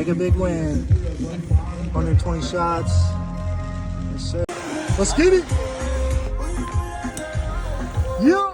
Make a big win. 120 shots. Yes, sir. Let's get it. Yeah.